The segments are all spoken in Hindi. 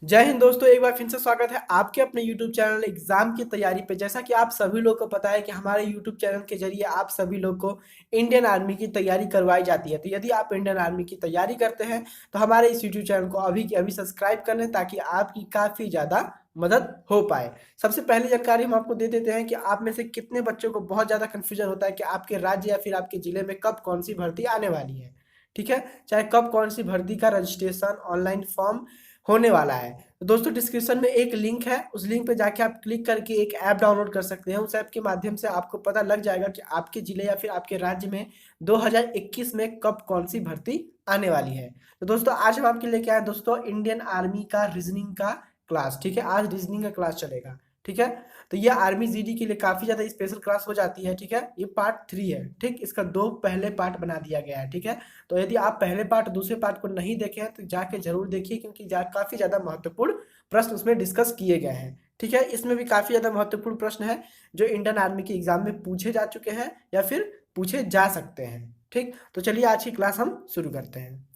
जय हिंद दोस्तों, एक बार फिर से स्वागत है आपके अपने YouTube चैनल एग्जाम की तैयारी पे। जैसा कि आप सभी लोग को पता है कि हमारे YouTube चैनल के जरिए आप सभी लोग को इंडियन आर्मी की तैयारी करवाई जाती है। तो यदि आप इंडियन आर्मी की तैयारी करते हैं तो हमारे इस YouTube चैनल को अभी के अभी सब्सक्राइब कर लें ताकि आपकी काफ़ी ज़्यादा मदद हो पाए। सबसे पहली जानकारी हम आपको दे देते हैं कि आप में से कितने बच्चों को बहुत ज़्यादा कन्फ्यूजन होता है कि आपके राज्य या फिर आपके ज़िले में कब कौन सी भर्ती आने वाली है। ठीक है, चाहे कब कौन सी भर्ती का रजिस्ट्रेशन ऑनलाइन फॉर्म होने वाला है। तो दोस्तों डिस्क्रिप्शन में एक लिंक है, उस लिंक पे जाके आप क्लिक करके एक ऐप डाउनलोड कर सकते हैं। उस ऐप के माध्यम से आपको पता लग जाएगा कि आपके जिले या फिर आपके राज्य में 2021 में कब कौन सी भर्ती आने वाली है। तो दोस्तों आज हम आपके लिए क्या है दोस्तों, इंडियन आर्मी का रीजनिंग का क्लास। ठीक है, आज रीजनिंग का क्लास चलेगा। ठीक है, तो ये आर्मी जीडी के लिए काफ़ी ज़्यादा स्पेशल क्लास हो जाती है। ठीक है, ये पार्ट 3 है। ठीक, इसका 2 पहले पार्ट बना दिया गया है। ठीक है, तो यदि आप पहले पार्ट दूसरे पार्ट को नहीं देखे हैं तो जाके जरूर देखिए, क्योंकि काफ़ी ज़्यादा महत्वपूर्ण प्रश्न उसमें डिस्कस किए गए हैं। ठीक है, इसमें भी काफ़ी ज़्यादा महत्वपूर्ण प्रश्न है जो इंडियन आर्मी के एग्जाम में पूछे जा चुके हैं या फिर पूछे जा सकते हैं। ठीक, तो चलिए आज की क्लास हम शुरू करते हैं।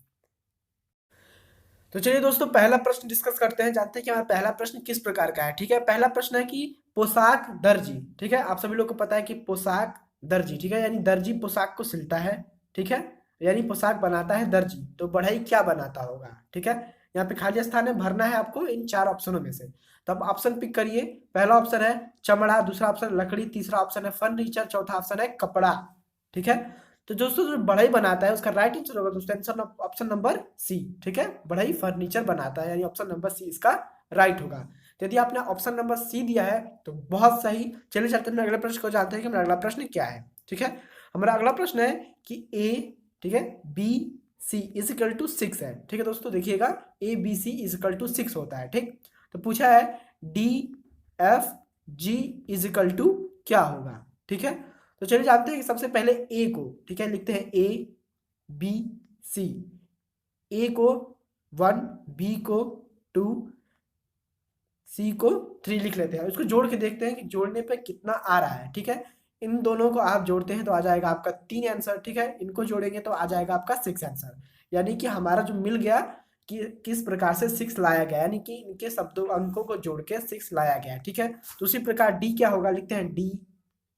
तो चलिए दोस्तों पहला प्रश्न डिस्कस करते हैं, जानते हैं कि हमारा पहला प्रश्न किस प्रकार का है। ठीक है, पहला प्रश्न है कि पोशाक दर्जी। ठीक है, आप सभी लोग को पता है कि पोशाक दर्जी, ठीक है, यानी दर्जी पोशाक को सिलता है। ठीक है, यानी पोशाक बनाता है दर्जी, तो बढ़ई क्या बनाता होगा। ठीक है, यहाँ पे खाली स्थान है, भरना है आपको इन 4 ऑप्शनों में से। तो आप ऑप्शन पिक करिए। पहला ऑप्शन है चमड़ा, दूसरा ऑप्शन लकड़ी, तीसरा ऑप्शन है फर्नीचर, चौथा ऑप्शन है कपड़ा। ठीक है, तो दोस्तों जो बढ़ई बनाता है उसका राइट आंसर होगा दोस्तों आंसर ऑप्शन नंबर सी। ठीक है, बढ़ई फर्नीचर बनाता है, यानी ऑप्शन नंबर सी इसका राइट होगा। तो यदि आपने ऑप्शन नंबर सी दिया है तो बहुत सही। चलिए चलते हैं अगले प्रश्न को, जानते हैं कि हमारा अगला प्रश्न क्या है। ठीक है, हमारा अगला प्रश्न है कि ए, ठीक है, B C is equal to 6 है। ठीक है दोस्तों, देखिएगा A B C is equal to 6 होता है। ठीक, तो पूछा है D F G is equal to क्या होगा। ठीक है, तो चलिए जानते हैं कि सबसे पहले ए को, ठीक है, लिखते हैं ए बी सी। ए को 1, बी को 2, सी को 3 लिख लेते हैं। इसको जोड़ के देखते हैं कि जोड़ने पे कितना आ रहा है। ठीक है, इन दोनों को आप जोड़ते हैं तो आ जाएगा आपका 3 आंसर। ठीक है, इनको जोड़ेंगे तो आ जाएगा आपका 6 आंसर। यानी कि हमारा जो मिल गया कि किस प्रकार से 6 लाया गया, यानी कि इनके शब्दों अंकों को जोड़ के 6 लाया गया। ठीक है, तो उसी प्रकार डी क्या होगा, लिखते हैं डी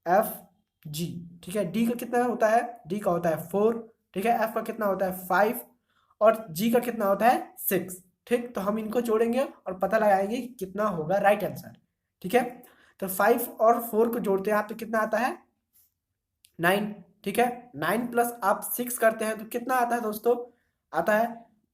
एफ जी। ठीक है, डी का कितना होता है, डी का होता है 4। ठीक है, एफ का कितना होता है 5 और जी का कितना होता है 6। ठीक, तो हम इनको जोड़ेंगे और पता लगाएंगे कि कितना होगा राइट आंसर। ठीक है, तो 5 और 4 को जोड़ते हैं आप तो कितना आता है 9। ठीक है, 9 प्लस आप 6 करते हैं तो कितना आता है दोस्तों, आता है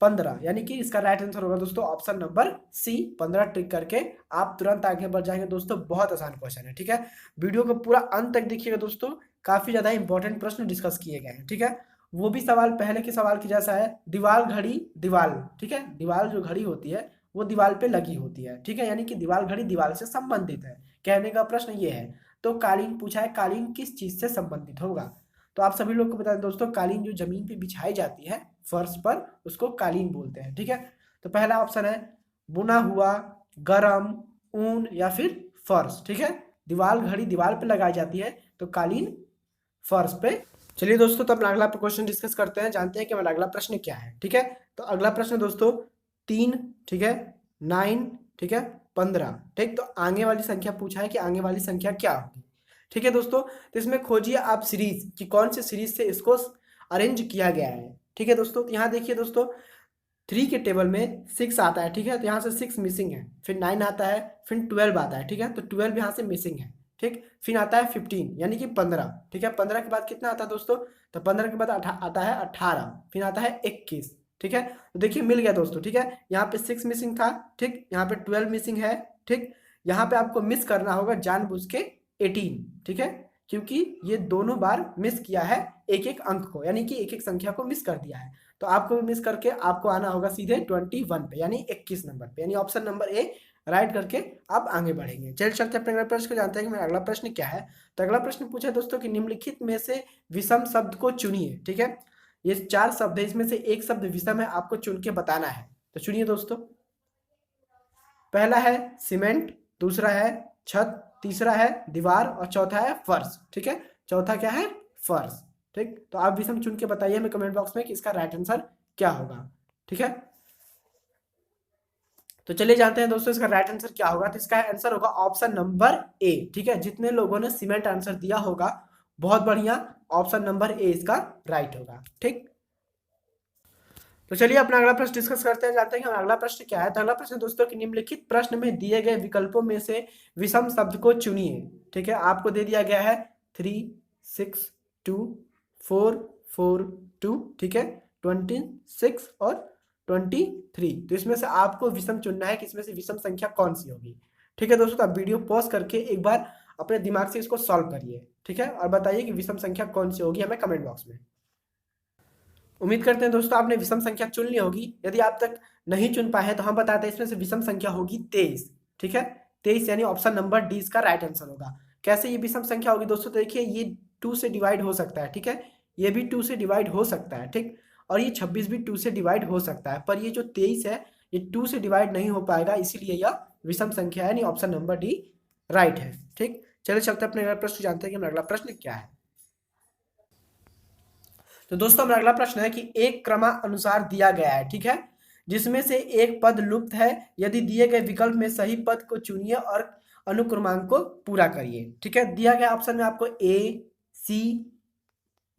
15। यानी कि इसका राइट आंसर होगा दोस्तों ऑप्शन नंबर सी, 15 टिक करके आप तुरंत आगे बढ़ जाएंगे दोस्तों। बहुत आसान क्वेश्चन है। ठीक है, वीडियो को पूरा अंत तक देखिएगा दोस्तों, काफी ज्यादा इंपॉर्टेंट प्रश्न डिस्कस किए गए हैं। ठीक है, वो भी सवाल पहले के सवाल की जैसा है, दीवार घड़ी दीवाल। ठीक है, दीवार जो घड़ी होती है वो दीवार पे लगी होती है। ठीक है, यानी कि दीवार घड़ी दीवार से संबंधित है, कहने का प्रश्न ये है। तो कालीन पूछा है, कालीन किस चीज से संबंधित होगा। तो आप सभी लोग को बता दें दोस्तों, कालीन जो जमीन पे बिछाई जाती है फर्श पर, उसको कालीन बोलते हैं। ठीक है, तो पहला ऑप्शन है बुना हुआ, गरम, ऊन या फिर फर्श। ठीक है, दीवार घड़ी दीवार पे लगाई जाती है तो कालीन फर्श पे। चलिए दोस्तों तो अपना अगला क्वेश्चन डिस्कस करते हैं, जानते हैं कि हमारा अगला प्रश्न क्या है। ठीक है, तो अगला प्रश्न दोस्तों 3, ठीक है, 9, ठीक है, 15। ठीक, तो आगे वाली संख्या पूछा है कि आगे वाली संख्या क्या होगी। ठीक है दोस्तों, तो इसमें खोजिए आप सीरीज कि कौन से सीरीज से इसको अरेंज किया गया है। ठीक है दोस्तों, तो यहाँ देखिए दोस्तों 3 के टेबल में 6 आता है। ठीक है, तो यहाँ से 6 मिसिंग है, फिर 9 आता है, फिर 12 आता है। ठीक है, तो 12 यहाँ से मिसिंग है। ठीक, फिर आता है 15 यानी कि 15। ठीक है, 15 के बाद कितना आता है दोस्तों, तो 15 के बाद आता है 18, फिर आता है 21। ठीक है, तो देखिए मिल गया दोस्तों। ठीक है, यहाँ पे 6 मिसिंग था। ठीक, यहाँ पे 12 मिसिंग है। ठीक, यहाँ पे आपको मिस करना होगा जानबूझ के 18। ठीक है, क्योंकि ये दोनों बार मिस किया है एक एक अंक को, यानी कि एक एक संख्या को मिस कर दिया है। तो आपको भी मिस करके आपको आना होगा सीधे 21 पे, यानी 21 नंबर पे, यानी ऑप्शन नंबर ए राइट करके आप आगे बढ़ेंगे। चलिए चलते हैं अपने अगले प्रश्न को, जानते हैं कि मेरा अगला प्रश्न क्या है। तो अगला प्रश्न पूछा है दोस्तों कि निम्नलिखित में से विषम शब्द को चुनिए। ठीक है, ये 4 शब्द है, इसमें से एक शब्द विषम है, आपको चुन के बताना है। तो चुनिए दोस्तों। पहला है सीमेंट, दूसरा है छत, तीसरा है दीवार और चौथा है फर्श। ठीक है, चौथा क्या है, फर्श। ठीक, तो आप विषम चुन के बताइए हमें कमेंट बॉक्स में कि इसका राइट आंसर क्या होगा। ठीक है, तो चलिए जानते हैं दोस्तों इसका राइट आंसर क्या होगा। तो इसका आंसर होगा ऑप्शन नंबर ए। ठीक है, जितने लोगों ने सीमेंट आंसर दिया होगा बहुत बढ़िया, ऑप्शन नंबर ए इसका राइट होगा। ठीक, तो चलिए अपना अगला प्रश्न डिस्कस करते हैं, जानते हैं कि हमारा अगला प्रश्न क्या है। तो अगला प्रश्न दोस्तों कि निम्नलिखित प्रश्न में दिए गए विकल्पों में से विषम शब्द को चुनिए। ठीक है, आपको दे दिया गया है 3 6 2 4 4 2, ठीक है, 26 और 23। तो इसमें से आपको विषम चुनना है कि इसमें से विषम संख्या कौन सी होगी। ठीक है दोस्तों, तो आप वीडियो पॉज करके एक बार अपने दिमाग से इसको सॉल्व करिए। ठीक है, और बताइए कि विषम संख्या कौन सी होगी हमें कमेंट बॉक्स में। उम्मीद करते हैं दोस्तों आपने विषम संख्या चुन ली होगी। यदि आप तक नहीं चुन पाए तो हम बताते हैं इसमें से विषम संख्या होगी 23। ठीक है, 23 यानी ऑप्शन नंबर डी इसका राइट आंसर होगा। कैसे ये विषम संख्या होगी दोस्तों, देखिए ये 2 से डिवाइड हो सकता है। ठीक है, ये भी 2 से डिवाइड हो सकता है। ठीक, और ये 26 भी 2 से डिवाइड हो सकता है, पर ये जो 23 है ये 2 से डिवाइड नहीं हो पाएगा, इसीलिए यह विषम संख्या है, यानी ऑप्शन नंबर डी राइट है। ठीक, चलिए चलते अपने अगला प्रश्न जानते हैं कि हमारा अगला प्रश्न क्या है। तो दोस्तों हमारा अगला प्रश्न है कि एक क्रमानुसार दिया गया है। ठीक है, जिसमें से एक पद लुप्त है, यदि दिए गए विकल्प में सही पद को चुनिए और अनुक्रमांक को पूरा करिए। ठीक है, दिया गया ऑप्शन में आपको ए सी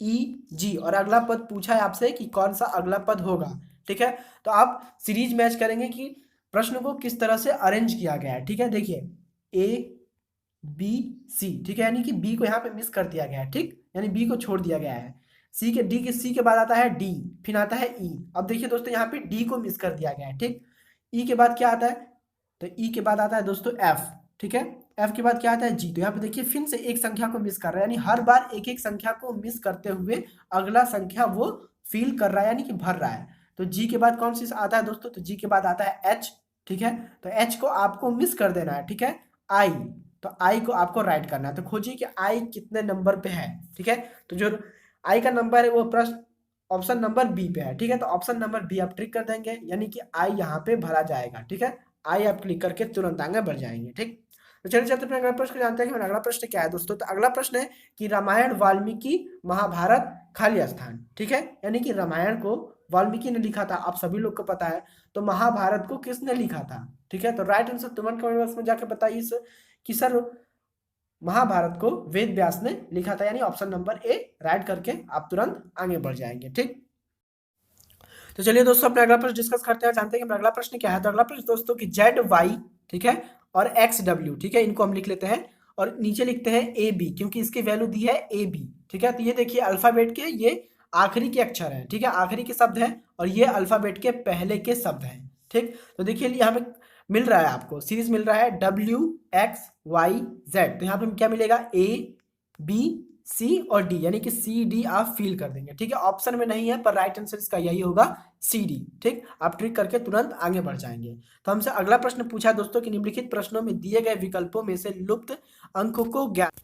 ई जी और अगला पद पूछा है आपसे कि कौन सा अगला पद होगा। ठीक है, तो आप सीरीज मैच करेंगे कि प्रश्न को किस तरह से अरेंज किया गया है। ठीक है, देखिए ए बी सी, ठीक है, यानी कि बी को यहाँ पे मिस कर दिया गया है। ठीक, यानी बी को छोड़ दिया गया है। सी के बाद आता है डी, फिर आता है ई। अब देखिए दोस्तों यहाँ पे डी को मिस कर दिया गया है। ठीक, ई के बाद क्या आता है, तो ई के बाद आता है दोस्तों एफ। ठीक है, एफ के बाद क्या आता है जी। तो यहाँ पे देखिए फिर से एक संख्या को मिस कर रहा है, यानी हर बार एक एक संख्या को मिस करते हुए अगला संख्या वो फील कर रहा है, यानी कि भर रहा है। तो जी के बाद कौन सी आता है दोस्तों, तो जी के बाद आता है एच। ठीक है, तो एच को आपको मिस कर देना है। ठीक है, आई, तो आई को आपको राइट करना है। तो खोजिए कि आई कितने नंबर पे है। ठीक है, तो जो आई का नंबर है वो प्रश्न ऑप्शन नंबर बी पे है। ठीक है, तो ऑप्शन नंबर बी आप ट्रिक कर देंगे, यानी कि आई यहाँ पे भरा जाएगा। ठीक है, आई आप क्लिक करके तुरंत आगे बढ़ जाएंगे। ठीक, तो चलिए चलते अपने अगला प्रश्न जानते हैं कि हमारा अगला प्रश्न क्या है दोस्तों। तो अगला प्रश्न है कि रामायण वाल्मीकि महाभारत खाली स्थान। ठीक है, यानी कि रामायण को वाल्मीकि ने लिखा था, आप सभी लोग को पता है। तो महाभारत को किसने लिखा था। ठीक है, तो राइट आंसर तुरंत कमेंट बॉक्स में जाके बताइए कि सर महाभारत को वेद व्यास ने लिखा था, यानी ऑप्शन नंबर ए राइट करके आप तुरंत आगे बढ़ जाएंगे। ठीक, तो चलिए दोस्तों अपना अगला प्रश्न डिस्कस करते हैं, जानते हैं कि अगला प्रश्न क्या है। तो अगला प्रश्न दोस्तों कि जेड वाई, ठीक है, और एक्स डब्ल्यू, ठीक है, इनको हम लिख लेते हैं और नीचे लिखते हैं ए बी, क्योंकि इसकी वैल्यू दी है ए बी। ठीक है, तो ये देखिए अल्फाबेट के ये आखिरी के अक्षर हैं। ठीक है, आखिरी के शब्द हैं और ये अल्फाबेट के पहले के शब्द हैं। ठीक, तो देखिए यहाँ पे मिल रहा है आपको सीरीज मिल रहा है डब्ल्यू एक्स वाई जेड। तो यहाँ पे क्या मिलेगा, ए बी सी और डी, यानी कि सी डी आप फील कर देंगे। ठीक है, ऑप्शन में नहीं है पर राइट आंसर इसका यही होगा सी डी। ठीक, आप ट्रिक करके तुरंत आगे बढ़ जाएंगे। तो हमसे अगला प्रश्न पूछा दोस्तों कि निम्नलिखित प्रश्नों में दिए गए विकल्पों में से लुप्त अंकों को ज्ञात।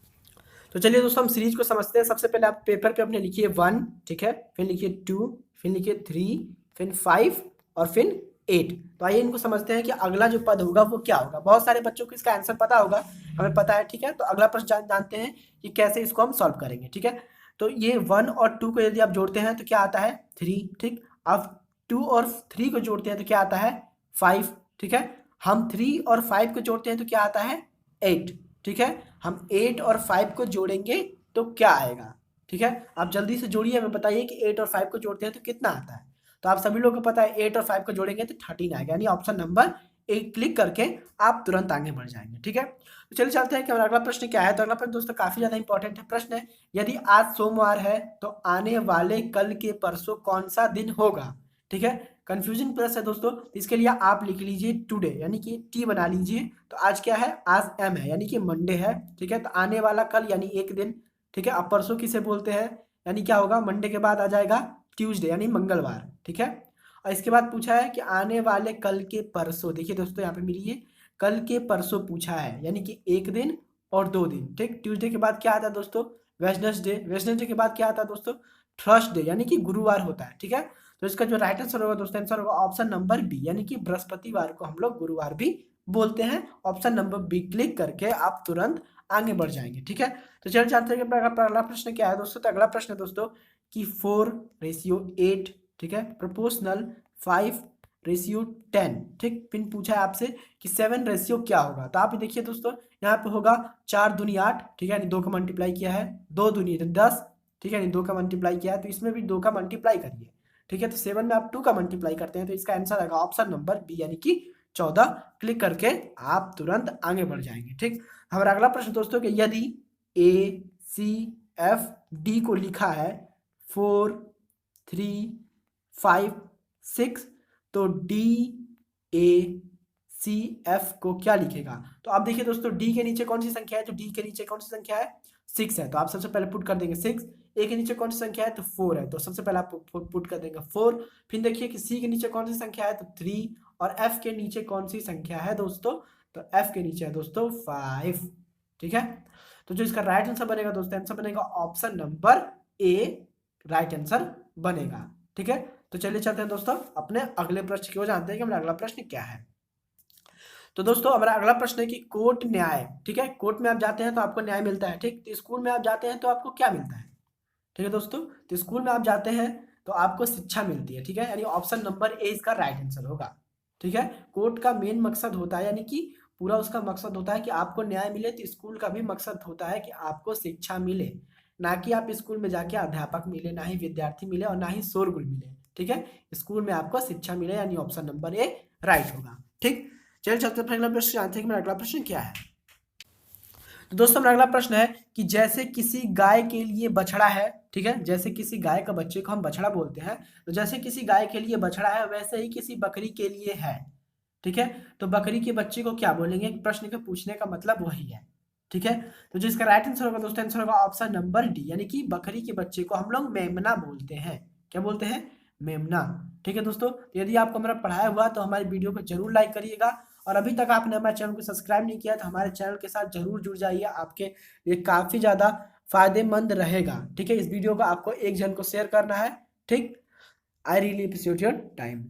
तो चलिए दोस्तों हम सीरीज को समझते हैं। सबसे पहले आप पेपर पे अपने लिखिए 1, ठीक है, फिर लिखिए 2, फिर लिखिए 3, फिर 5 और फिर 8। तो आइए इनको समझते हैं कि अगला जो पद होगा वो क्या होगा। बहुत सारे बच्चों को इसका आंसर पता होगा, हमें पता है। ठीक है, तो अगला प्रश्न जानते हैं कि कैसे इसको हम सॉल्व करेंगे। ठीक है, तो ये 1 और 2 को यदि आप जोड़ते हैं तो क्या आता है 3। ठीक, आप 2 और 3 को जोड़ते हैं तो क्या आता है 5। ठीक है, हम 3 और 5 को जोड़ते हैं तो क्या आता है 8। ठीक है, हम 8 और 5 को जोड़ेंगे तो क्या आएगा। ठीक है, आप जल्दी से जोड़िए, हमें बताइए कि 8 और 5 को जोड़ते हैं तो कितना आता है। तो आप सभी लोगों को पता है 8 और 5 को जोड़ेंगे तो 13 आएगा, यानी ऑप्शन नंबर ए क्लिक करके आप तुरंत आगे बढ़ जाएंगे। ठीक है, तो चलिए चलते हैं कि हमारा अगला प्रश्न क्या है। तो अगला प्रश्न दोस्तों काफी ज्यादा इंपॉर्टेंट है। प्रश्न है यदि आज सोमवार है तो आने वाले कल के परसों कौन सा दिन होगा। ठीक है, कंफ्यूजन प्लस है दोस्तों, तो इसके लिए आप लिख लीजिए टुडे, यानी कि टी बना लीजिए। तो आज क्या है, आज एम है, यानी कि मंडे है। ठीक है, तो आने वाला कल यानी एक दिन। ठीक है, अब परसों किसे बोलते हैं, यानी क्या होगा, मंडे के बाद आ जाएगा ट्यूसडे, यानी मंगलवार। ठीक है, और इसके बाद पूछा है कि आने वाले कल के परसों। देखिए दोस्तों यहाँ पे मिलिए कल के परसों पूछा है, यानी कि एक दिन और 2 दिन। ठीक, ट्यूसडे के बाद क्या आता है दोस्तों, वेडनेसडे। वेडनेसडे के बाद क्या आता है दोस्तों, थर्सडे, यानी कि गुरुवार होता है। ठीक है, तो इसका जो राइट आंसर होगा दोस्तों, आंसर होगा ऑप्शन नंबर बी, यानी कि बृहस्पतिवार को हम लोग गुरुवार भी बोलते हैं। ऑप्शन नंबर बी क्लिक करके आप तुरंत आगे बढ़ जाएंगे। ठीक है, तो चलिए जानते हैं कि अगला प्रश्न क्या है दोस्तों। तो अगला प्रश्न है दोस्तों कि 4:8, ठीक है, प्रोपोर्शनल 5 रेशियो 10, ठीक। फिर पूछा है आपसे कि 7 रेशियो क्या होगा, तो आप देखिए दोस्तों यहाँ पे होगा 4 दूनी 8, ठीक है, यानी 2 का मल्टीप्लाई किया है, 2 दूनी 10, ठीक है, यानी 2 का मल्टीप्लाई किया है, तो इसमें भी 2 का मल्टीप्लाई करिए, ठीक है। तो 7 में आप 2 का मल्टीप्लाई करते हैं तो इसका आंसर आएगा ऑप्शन नंबर बी यानी कि 14। क्लिक करके आप तुरंत आगे बढ़ जाएंगे, ठीक। हमारा अगला प्रश्न दोस्तों कि यदि ए सी एफ डी को लिखा है 4 3 5 6, तो डी ए सी एफ को क्या लिखेगा। तो आप देखिए दोस्तों डी के नीचे कौन सी संख्या है, तो डी के नीचे कौन सी संख्या है 6 है, तो आप सबसे पहले पुट कर देंगे 6। ए के नीचे कौन सी संख्या है तो 4 है, तो सबसे पहले आप पुट कर देंगे 4। फिर देखिए कि सी के नीचे कौन सी संख्या है तो 3, और एफ के नीचे कौन सी संख्या है दोस्तों, तो एफ के नीचे है दोस्तों 5, ठीक है। तो जो इसका राइट आंसर बनेगा दोस्तों, आंसर बनेगा option number A, right answer बनेगा, ठीक है। तो चलिए चलते हैं दोस्तों अपने अगले प्रश्न की ओर, जानते हैं कि हमारा अगला प्रश्न क्या है। तो दोस्तों हमारा अगला प्रश्न है कि कोर्ट न्याय, ठीक है, कोर्ट में आप जाते हैं तो आपको न्याय मिलता है, ठीक। तो स्कूल में आप जाते हैं तो आपको क्या मिलता है, ठीक है दोस्तों। तो स्कूल में आप जाते हैं तो आपको शिक्षा मिलती है, ठीक है, यानी ऑप्शन नंबर ए इसका राइट आंसर होगा, ठीक है। कोर्ट का मेन मकसद होता है, यानी कि पूरा उसका मकसद होता है कि आपको न्याय मिले, तो स्कूल का भी मकसद होता है कि आपको शिक्षा मिले, ना कि आप स्कूल में जाके अध्यापक मिले, ना ही विद्यार्थी मिले और ना ही शोरगुल मिले, ठीक है। स्कूल में आपको शिक्षा मिले, यानी ऑप्शन नंबर ए राइट होगा, ठीक। चलिए चलते हैं अगला प्रश्न, जानते हैं कि मेरा अगला प्रश्न क्या है। तो दोस्तों मेरा अगला प्रश्न है कि जैसे किसी गाय के लिए बछड़ा है, ठीक है, जैसे किसी गाय का बच्चे को हम बछड़ा बोलते हैं, तो जैसे किसी गाय के लिए बछड़ा है वैसे ही किसी बकरी के लिए है, ठीक है। तो बकरी के बच्चे को क्या बोलेंगे, प्रश्न के पूछने का मतलब वही है, ठीक है। तो जो इसका राइट आंसर होगा दोस्तों, आंसर होगा ऑप्शन नंबर डी, यानी कि बकरी के बच्चे को हम लोग मेमना बोलते हैं। क्या बोलते हैं, मेमना, ठीक है दोस्तों। तो यदि आपको हमारा पढ़ाया हुआ तो हमारी वीडियो को जरूर लाइक करिएगा, और अभी तक आपने हमारे चैनल को सब्सक्राइब नहीं किया तो हमारे चैनल के साथ जरूर जुड़ जाइए, आपके लिए काफ़ी ज़्यादा फायदेमंद रहेगा, ठीक है। इस वीडियो को आपको एक जन को शेयर करना है, ठीक। I really appreciate your time.